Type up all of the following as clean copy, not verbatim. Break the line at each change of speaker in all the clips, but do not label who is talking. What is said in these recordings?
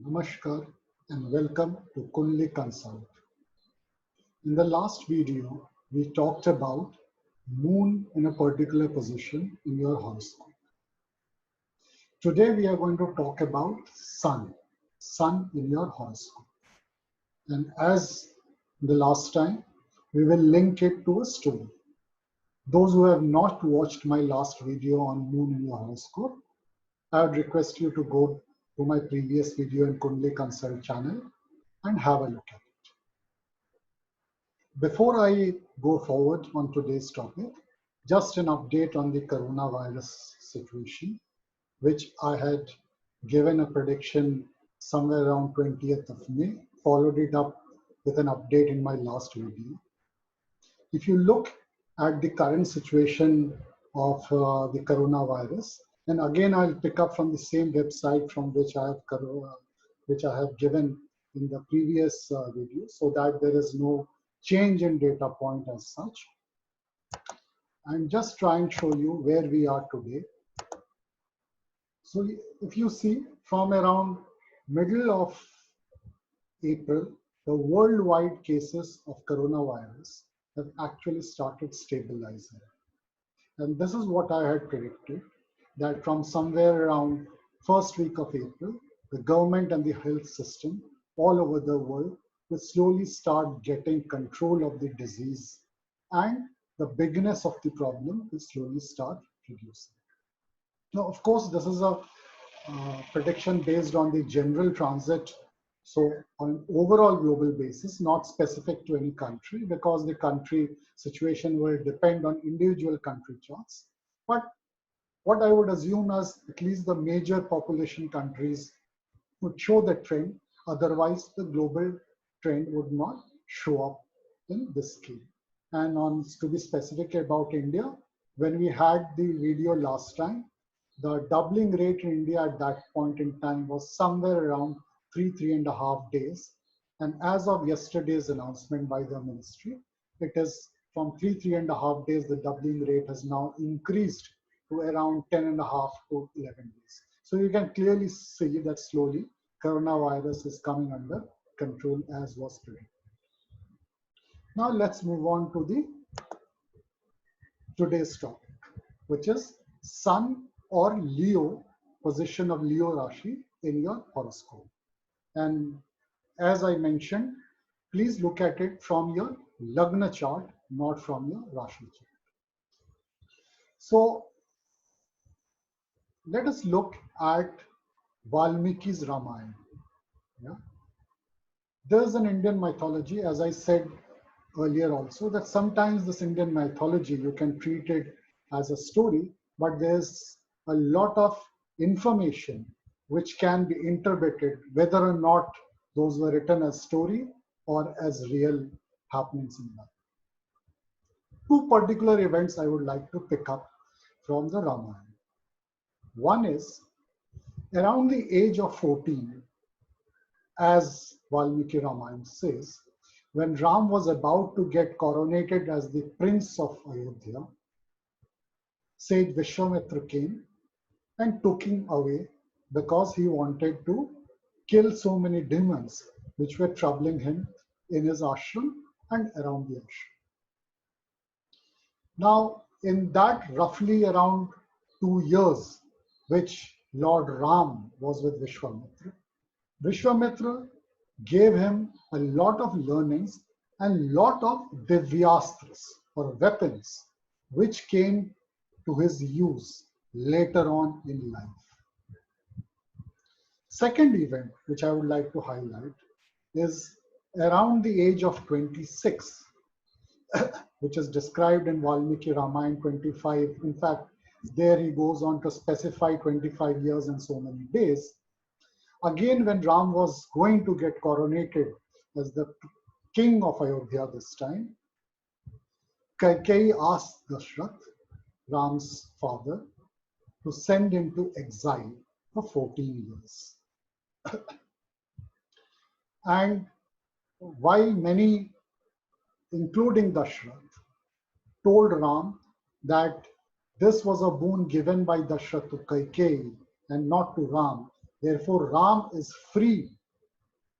Namaskar and welcome to Kunli Consult. In the last video, we talked about moon in a particular position in your horoscope. Today we are going to talk about sun in your horoscope. And as the last time, we will link it to a story. Those who have not watched my last video on moon in your horoscope, I would request you to go to my previous video in Kunli Consult channel and have a look at it. Before I go forward on today's topic, just an update on the coronavirus situation, which I had given a prediction somewhere around 20th of May, followed it up with an update in my last video. If you look at the current situation of the coronavirus, and again I'll pick up from the same website from which I have given in the previous video, so that there is no change in data point as such. I'm just trying to show you where we are today. So if you see from around middle of April, the worldwide cases of coronavirus have actually started stabilizing. And this is what I had predicted, that from somewhere around first week of April, the government and the health system all over the world will slowly start getting control of the disease, and the bigness of the problem will slowly start reducing. Now, of course, this is a prediction based on the general transit. So on an overall global basis, not specific to any country, because the country situation will depend on individual country charts. But what I would assume as at least the major population countries would show the trend, otherwise the global trend would not show up in this scale. And on to be specific about India, when we had the video last time, the doubling rate in India at that point in time was somewhere around 3.5 days. And as of yesterday's announcement by the ministry, it is from 3.5 days, the doubling rate has now increased to around 10.5 to 11 days. So you can clearly see that slowly coronavirus is coming under control as was predicted. Now let's move on to the today's topic, which is Sun or Leo, position of Leo Rashi in your horoscope. And as I mentioned, please look at it from your Lagna chart, not from your Rashi chart. So let us look at Valmiki's Ramayana. Yeah? There's an Indian mythology, as I said earlier also, that sometimes this Indian mythology, you can treat it as a story, but there's a lot of information which can be interpreted whether or not those were written as story or as real happenings in life. Two particular events I would like to pick up from the Ramayana. One is around the age of 14, as Valmiki Ramayana says, when Ram was about to get coronated as the prince of Ayodhya, sage Vishwamitra came and took him away because he wanted to kill so many demons which were troubling him in his ashram and around the ashram. Now, in that roughly around 2 years, which Lord Ram was with Vishwamitra, Vishwamitra gave him a lot of learnings and lot of divyastras or weapons which came to his use later on in life. Second event which I would like to highlight is around the age of 26, which is described in Valmiki Ramayana 25. In fact, there he goes on to specify 25 years and so many days. Again, when Ram was going to get coronated as the king of Ayodhya this time, Kaikeyi asked Dashrath, Ram's father, to send him to exile for 14 years. And while many, including Dashrath, told Ram that this was a boon given by Dashrath to Kaikeyi and not to Ram, Therefore, Ram is free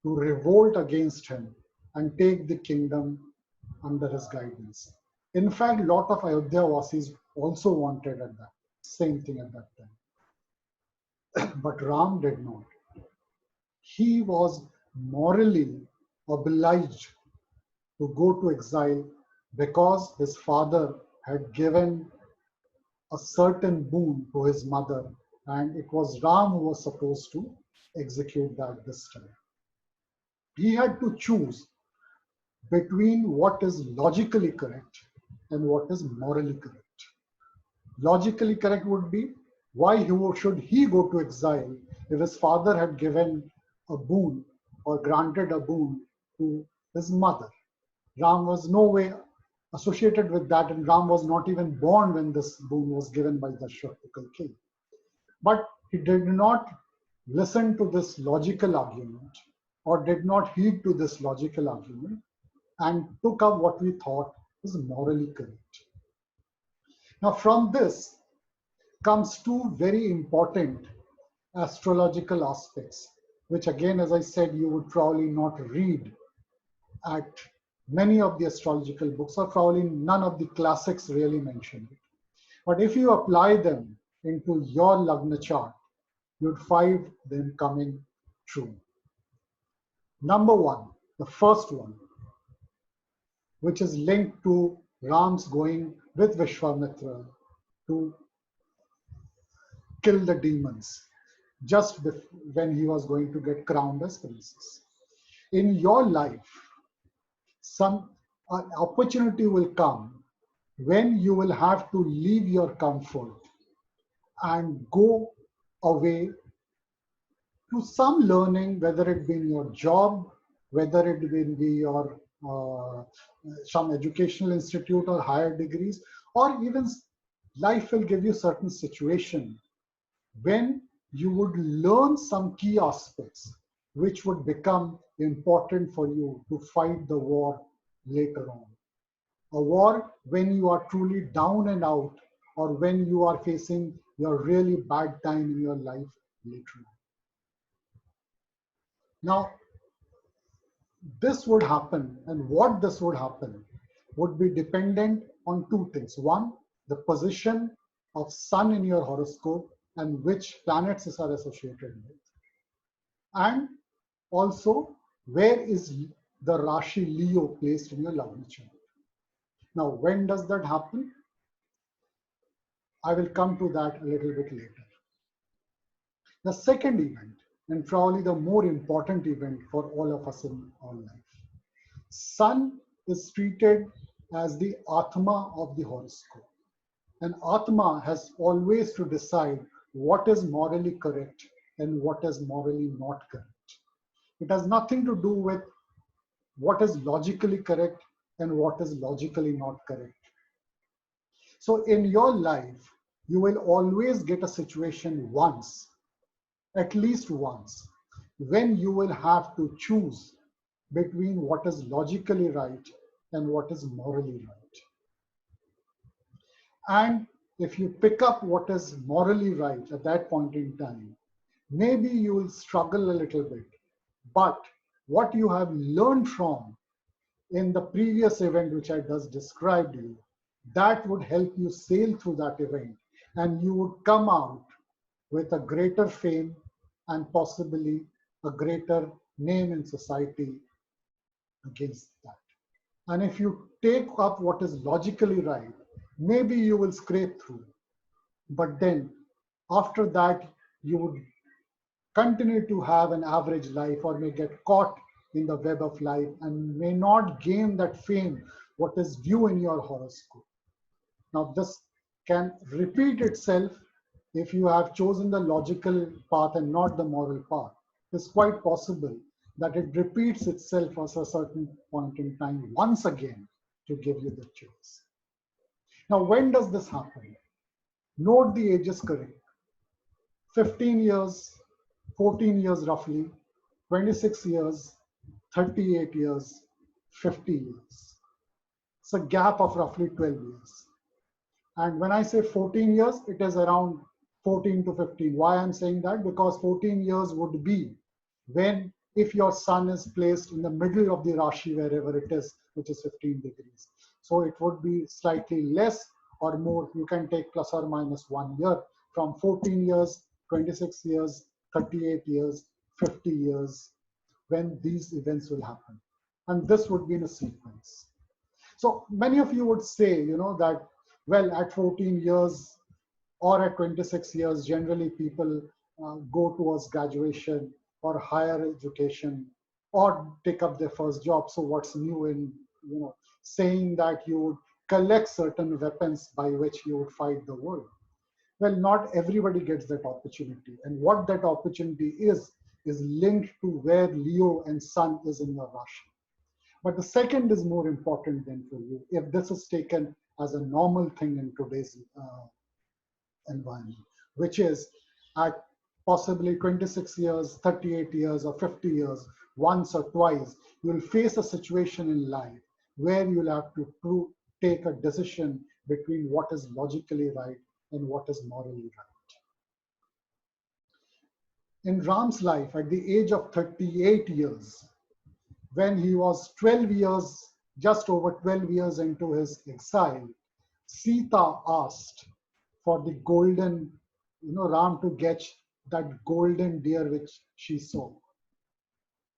to revolt against him and take the kingdom under his guidance. In fact, a lot of Ayodhya Vasis also wanted at that same thing at that time. But Ram did not. He was morally obliged to go to exile because his father had given a certain boon to his mother, and it was Ram who was supposed to execute that this time. He had to choose between what is logically correct and what is morally correct. Logically correct would be, why should he go to exile if his father had given a boon or granted a boon to his mother? Ram was no way associated with that, and Ram was not even born when this boon was given by the Shaktikal king. But he did not listen to this logical argument or did not heed to this logical argument and took up what we thought is morally correct. Now, from this comes two very important astrological aspects, which again, as I said, you would probably not read at many of the astrological books, or probably none of the classics really mention it. But if you apply them into your Lagna chart, you'd find them coming true. Number one, the first one, which is linked to Ram's going with Vishwamitra to kill the demons just when he was going to get crowned as princess. In your life, some opportunity will come when you will have to leave your comfort and go away to some learning, whether it be in your job, whether it be your some educational institute or higher degrees, or even life will give you certain situation when you would learn some key aspects which would become important for you to fight the war later on. A war when you are truly down and out, or when you are facing your really bad time in your life later on. Now, this would happen, and what this would happen would be dependent on two things. One, the position of Sun in your horoscope and which planets are associated with. And also, where is the Rashi Leo placed in your Lagna chart? Now, when does that happen? I will come to that a little bit later. The second event, and probably the more important event for all of us in our life. Sun is treated as the Atma of the horoscope. And Atma has always to decide what is morally correct and what is morally not correct. It has nothing to do with what is logically correct and what is logically not correct. So in your life, you will always get a situation once, at least once, when you will have to choose between what is logically right and what is morally right. And if you pick up what is morally right at that point in time, maybe you will struggle a little bit. But what you have learned from in the previous event, which I just described you, that would help you sail through that event, and you would come out with a greater fame and possibly a greater name in society against that. And if you take up what is logically right, maybe you will scrape through. But then after that, you would continue to have an average life, or may get caught in the web of life and may not gain that fame what is due in your horoscope. Now, this can repeat itself if you have chosen the logical path and not the moral path. It's quite possible that it repeats itself at a certain point in time once again to give you the choice. Now, when does this happen? Note the ages correct. 15 years, 14 years roughly, 26 years, 38 years, 50 years. It's a gap of roughly 12 years. And when I say 14 years, it is around 14 to 15. Why I'm saying that? Because 14 years would be when, if your sun is placed in the middle of the Rashi, wherever it is, which is 15 degrees. So it would be slightly less or more. You can take plus or minus 1 year from 14 years, 26 years, 38 years, 50 years, when these events will happen. And this would be in a sequence. So many of you would say, that, well, at 14 years or at 26 years, generally people go towards graduation or higher education or take up their first job. So what's new in, saying that you would collect certain weapons by which you would fight the world? Well, not everybody gets that opportunity. And what that opportunity is linked to where Leo and Sun is in your Rashi. But the second is more important than for you, if this is taken as a normal thing in today's environment, which is at possibly 26 years, 38 years, or 50 years, once or twice, you'll face a situation in life where you'll have to take a decision between what is logically right and what is morally right. In Ram's life, at the age of 38 years, when he was 12 years, just over 12 years into his exile, Sita asked for the golden, Ram to get that golden deer which she saw.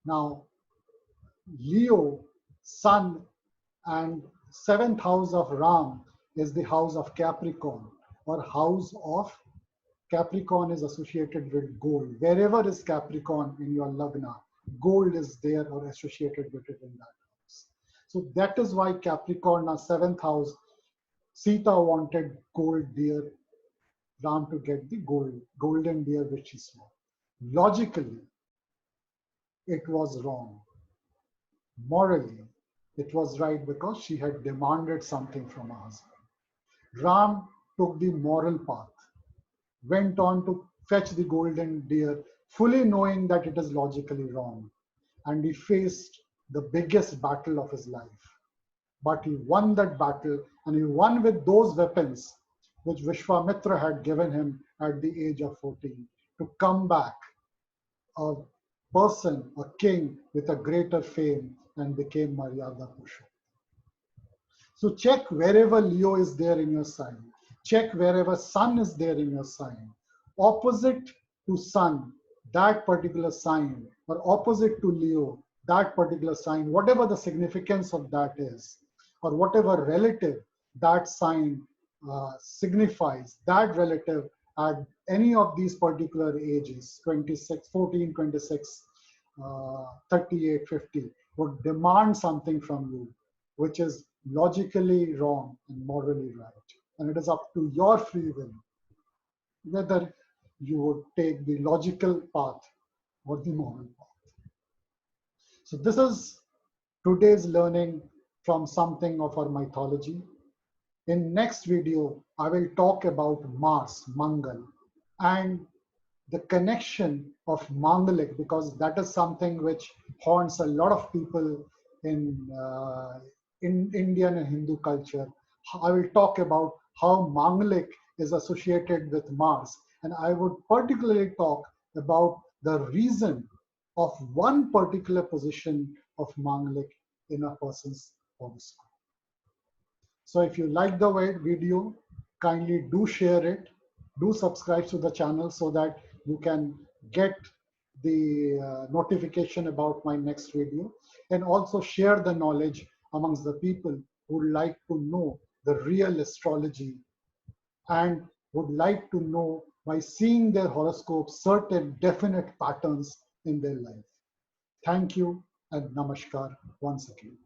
Now, Leo, Sun, and seventh house of Ram is the house of Capricorn, or house of Capricorn is associated with gold. Wherever is Capricorn in your Lagna, gold is there or associated with it in that house. So that is why Capricorn, our seventh house, Sita wanted gold deer, Ram to get the golden deer which he saw. Logically, it was wrong. Morally, it was right because she had demanded something from her husband. Ram took the moral path, went on to fetch the golden deer, fully knowing that it is logically wrong. And he faced the biggest battle of his life. But he won that battle, and he won with those weapons which Vishwamitra had given him at the age of 14 to come back a person, a king with a greater fame, and became Maryada Purushottam. So check wherever Leo is there in your sign. Check wherever Sun is there in your sign. Opposite to Sun, that particular sign, or opposite to Leo, that particular sign, whatever the significance of that is, or whatever relative that sign signifies, that relative at any of these particular ages, 26, 14, 26, 38, 50, would demand something from you, which is logically wrong and morally right. And it is up to your free will whether you would take the logical path or the moral path. So this is today's learning from something of our mythology. In next video, I will talk about Mars, Mangal, and the connection of Mangalik, because that is something which haunts a lot of people in Indian and Hindu culture. I will talk about how Mangalik is associated with Mars, and I would particularly talk about the reason of one particular position of Mangalik in a person's horoscope. So if you like the video, kindly do share it, do subscribe to the channel so that you can get the notification about my next video, and also share the knowledge amongst the people who like to know the real astrology and would like to know by seeing their horoscopes certain definite patterns in their life. Thank you and namaskar once again.